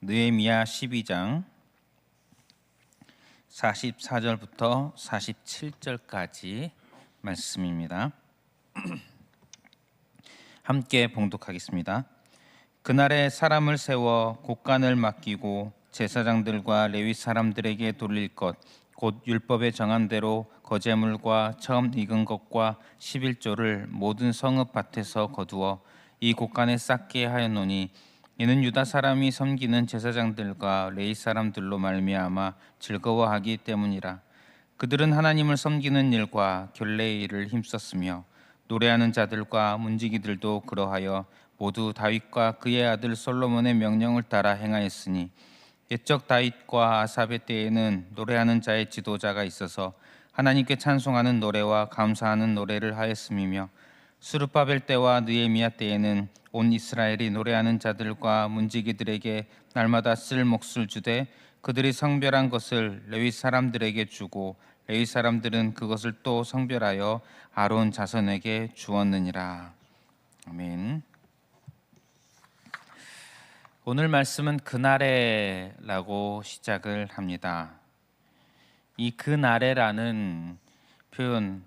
느헤미야 12장 44절부터 47절까지 말씀입니다. 함께 봉독하겠습니다. 그날에 사람을 세워 곳간을 맡기고 제사장들과 레위 사람들에게 돌릴 것 곧 율법에 정한 대로 거제물과 처음 익은 것과 11조를 모든 성읍 밭에서 거두어 이 곳간에 쌓게 하였노니 이는 유다 사람이 섬기는 제사장들과 레위 사람들로 말미암아 즐거워하기 때문이라. 그들은 하나님을 섬기는 일과 결례의 일을 힘썼으며 노래하는 자들과 문지기들도 그러하여 모두 다윗과 그의 아들 솔로몬의 명령을 따라 행하였으니 옛적 다윗과 아삽의 때에는 노래하는 자의 지도자가 있어서 하나님께 찬송하는 노래와 감사하는 노래를 하였음이며 스룹바벨 때와 느헤미야 때에는 온 이스라엘이 노래하는 자들과 문지기들에게 날마다 쓸 몫을 주되 그들이 성별한 것을 레위 사람들에게 주고 레위 사람들은 그것을 또 성별하여 아론 자손에게 주었느니라. 아멘. 오늘 말씀은 그날에라고 시작을 합니다. 이 그날에라는 표현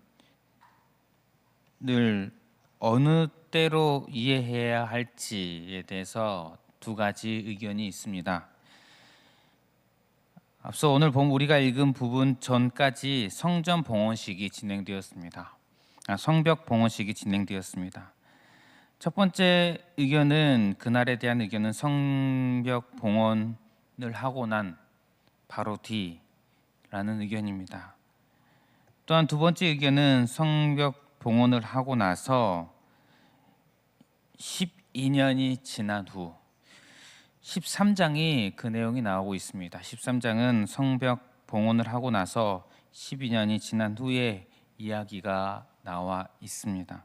늘 어느 때로 이해해야 할지에 대해서 두 가지 의견이 있습니다. 앞서 오늘 우리가 읽은 부분 전까지 성전 봉헌식이 진행되었습니다. 성벽 봉헌식이 진행되었습니다. 첫 번째 의견은 그날에 대한 의견은 성벽 봉헌을 하고 난 바로 뒤라는 의견입니다. 또한 두 번째 의견은 성벽 봉헌을 하고 나서 12년이 지난 후 13장이 그 내용이 나오고 있습니다. 13장은 성벽 봉헌을 하고 나서 12년이 지난 후에 이야기가 나와 있습니다.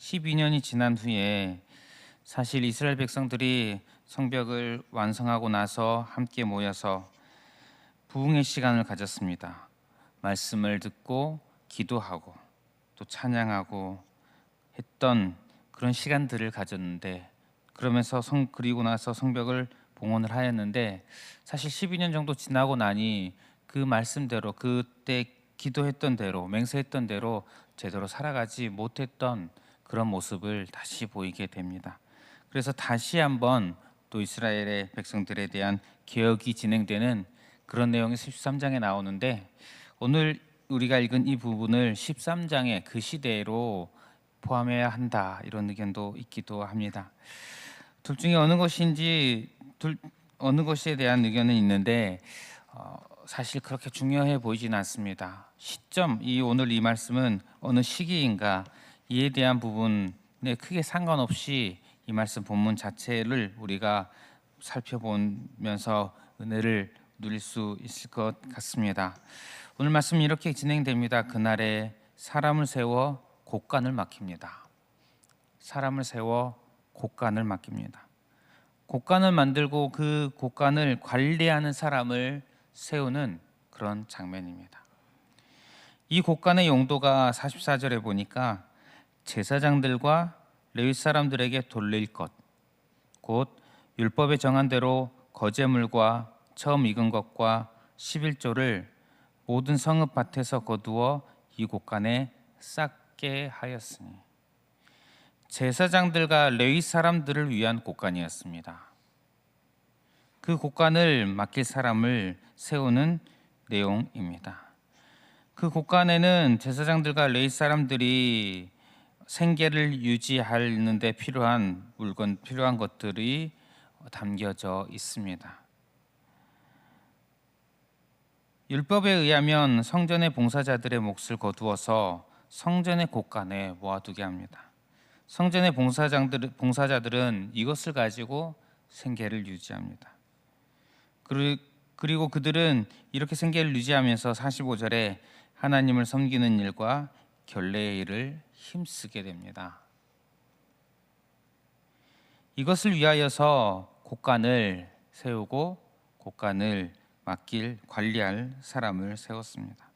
12년이 지난 후에 사실 이스라엘 백성들이 성벽을 완성하고 나서 함께 모여서 부흥의 시간을 가졌습니다. 말씀을 듣고 기도하고 또 찬양하고 했던 그런 시간들을 가졌는데 그러면서 그리고 나서 성벽을 봉헌을 하였는데 사실 12년 정도 지나고 나니 그 말씀대로 그때 기도했던 대로 맹세했던 대로 제대로 살아가지 못했던 그런 모습을 다시 보이게 됩니다. 그래서 다시 한번 또 이스라엘의 백성들에 대한 개혁이 진행되는 그런 내용이 13장에 나오는데 오늘 우리가 읽은 이 부분을 13장의 그 시대로 포함해야 한다 이런 의견도 있기도 합니다. 둘 중에 어느 것인지 어느 것에 대한 의견은 있는데 사실 그렇게 중요해 보이지는 않습니다. 시점, 오늘 이 말씀은 어느 시기인가 이에 대한 부분에 크게 상관없이 이 말씀 본문 자체를 우리가 살펴보면서 은혜를 누릴 수 있을 것 같습니다. 오늘 말씀 이렇게 진행됩니다. 그날에 사람을 세워 곳간을 맡깁니다. 사람을 세워 곳간을 맡깁니다. 곳간을 만들고 그 곳간을 관리하는 사람을 세우는 그런 장면입니다. 이 곳간의 용도가 44절에 보니까 제사장들과 레위 사람들에게 돌릴 것, 곧 율법에 정한 대로 거제물과 처음 익은 것과 11조를 모든 성읍 밭에서 거두어 이 곳간에 쌓게 하였으니 제사장들과 레위 사람들을 위한 곳간이었습니다. 그 곳간을 맡길 사람을 세우는 내용입니다. 그 곳간에는 제사장들과 레위 사람들이 생계를 유지하는 데 필요한 필요한 것들이 담겨져 있습니다. 율법에 의하면 성전의 봉사자들의 몫을 거두어서 성전의 곳간에 모아두게 합니다. 성전의 봉사자들은 이것을 가지고 생계를 유지합니다. 그리고 그들은 이렇게 생계를 유지하면서 45절에 하나님을 섬기는 일과 결례의 일을 힘쓰게 됩니다. 이것을 위하여서 곳간을 세우고 곳간을 관리할 사람을 세웠습니다.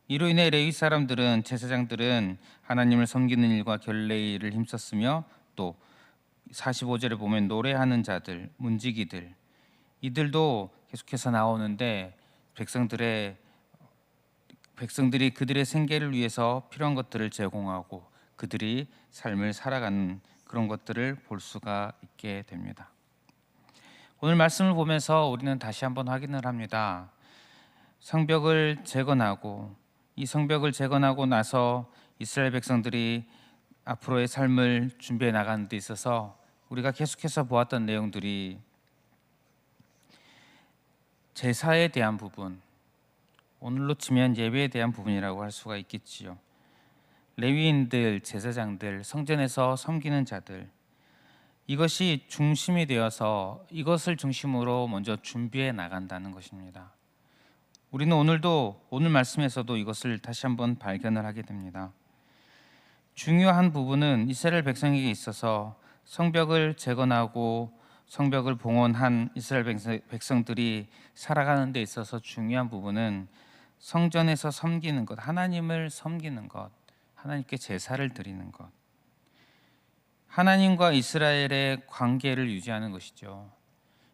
이로 인해 레위 사람들은 제사장들은 하나님을 섬기는 일과 결례의 일을 힘썼으며 또 45절에 보면 노래하는 자들, 문지기들 이들도 계속해서 나오는데 백성들이 그들의 생계를 위해서 필요한 것들을 제공하고 그들이 삶을 살아가는 그런 것들을 볼 수가 있게 됩니다. 오늘 말씀을 보면서 우리는 다시 한번 확인을 합니다. 성벽을 재건하고 이 성벽을 재건하고 나서 이스라엘 백성들이 앞으로의 삶을 준비해 나가는 데 있어서 우리가 계속해서 보았던 내용들이 제사에 대한 부분, 오늘로 치면 예배에 대한 부분이라고 할 수가 있겠지요. 레위인들, 제사장들, 성전에서 섬기는 자들, 이것이 중심이 되어서 이것을 중심으로 먼저 준비해 나간다는 것입니다. 우리는 오늘도 오늘 말씀에서도 이것을 다시 한번 발견을 하게 됩니다. 중요한 부분은 이스라엘 백성에게 있어서 성벽을 재건하고 성벽을 봉헌한 이스라엘 백성들이 살아가는 데 있어서 중요한 부분은 성전에서 섬기는 것, 하나님을 섬기는 것, 하나님께 제사를 드리는 것, 하나님과 이스라엘의 관계를 유지하는 것이죠.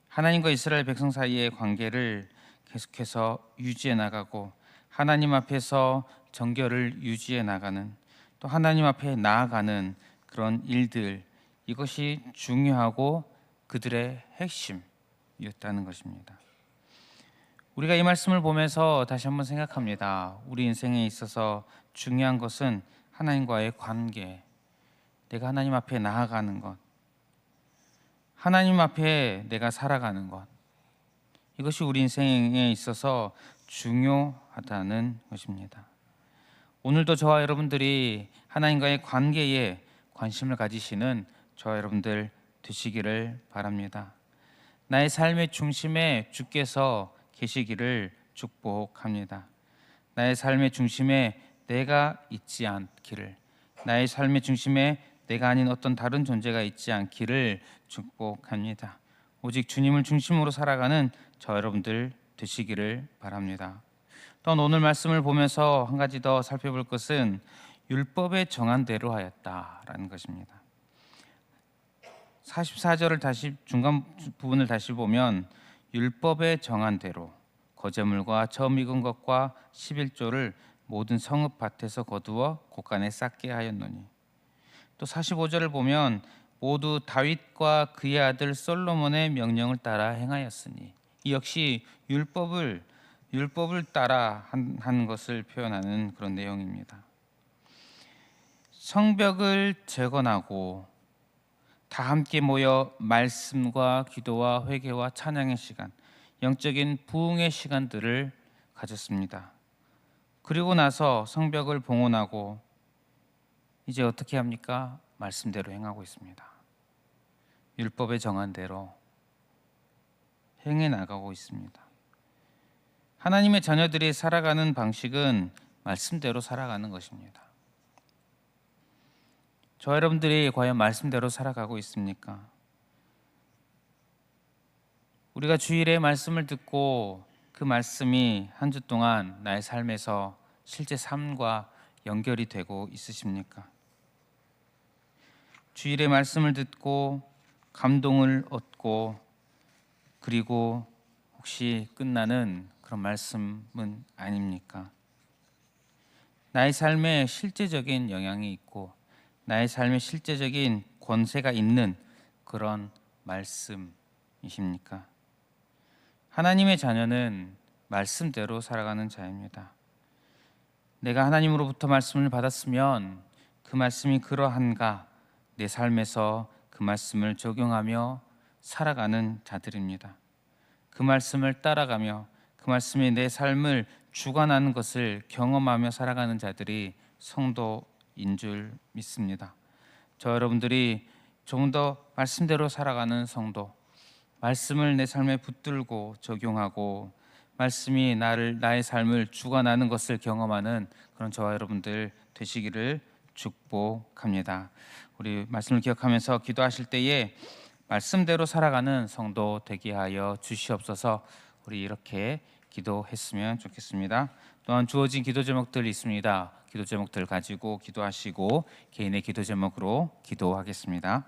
하나님과 이스라엘 백성 사이의 관계를 계속해서 유지해 나가고 하나님 앞에서 정결을 유지해 나가는, 또 하나님 앞에 나아가는 그런 일들, 이것이 중요하고 그들의 핵심이었다는 것입니다. 우리가 이 말씀을 보면서 다시 한번 생각합니다. 우리 인생에 있어서 중요한 것은 하나님과의 관계, 내가 하나님 앞에 나아가는 것, 하나님 앞에 내가 살아가는 것, 이것이 우리 인생에 있어서 중요하다는 것입니다. 오늘도 저와 여러분들이 하나님과의 관계에 관심을 가지시는 저와 여러분들 되시기를 바랍니다. 나의 삶의 중심에 주께서 계시기를 축복합니다. 나의 삶의 중심에 내가 있지 않기를, 나의 삶의 중심에 내가 아닌 어떤 다른 존재가 있지 않기를 축복합니다. 오직 주님을 중심으로 살아가는 저 여러분들 되시기를 바랍니다. 또 오늘 말씀을 보면서 한 가지 더 살펴볼 것은 율법에 정한 대로 하였다라는 것입니다. 44절을 다시 중간 부분을 다시 보면 율법에 정한 대로 거제물과 처음 익은 것과 11조를 모든 성읍 밭에서 거두어 곳간에 쌓게 하였노니, 또 45절을 보면 모두 다윗과 그의 아들 솔로몬의 명령을 따라 행하였으니, 이 역시 율법을 따라 한 것을 표현하는 그런 내용입니다. 성벽을 재건하고 다 함께 모여 말씀과 기도와 회개와 찬양의 시간, 영적인 부흥의 시간들을 가졌습니다. 그리고 나서 성벽을 봉헌하고 이제 어떻게 합니까? 말씀대로 행하고 있습니다. 율법에 정한 대로 행해 나가고 있습니다. 하나님의 자녀들이 살아가는 방식은 말씀대로 살아가는 것입니다. 저 여러분들이 과연 말씀대로 살아가고 있습니까? 우리가 주일에 말씀을 듣고 그 말씀이 한 주 동안 나의 삶에서 실제 삶과 연결이 되고 있으십니까? 주일에 말씀을 듣고 감동을 얻고 그리고 혹시 끝나는 그런 말씀은 아닙니까? 나의 삶에 실제적인 영향이 있고 나의 삶에 실제적인 권세가 있는 그런 말씀이십니까? 하나님의 자녀는 말씀대로 살아가는 자입니다. 내가 하나님으로부터 말씀을 받았으면 그 말씀이 그러한가, 내 삶에서 그 말씀을 적용하며 살아가는 자들입니다. 그 말씀을 따라가며 그 말씀이 내 삶을 주관하는 것을 경험하며 살아가는 자들이 성도인 줄 믿습니다. 저 여러분들이 좀 더 말씀대로 살아가는 성도, 말씀을 내 삶에 붙들고 적용하고 말씀이 나의 삶을 주관하는 것을 경험하는 그런 저와 여러분들 되시기를 축복합니다. 우리 말씀을 기억하면서 기도하실 때에 말씀대로 살아가는 성도 되게 하여 주시옵소서. 우리 이렇게 기도했으면 좋겠습니다. 또한 주어진 기도 제목들이 있습니다. 기도 제목들 가지고 기도하시고 개인의 기도 제목으로 기도하겠습니다.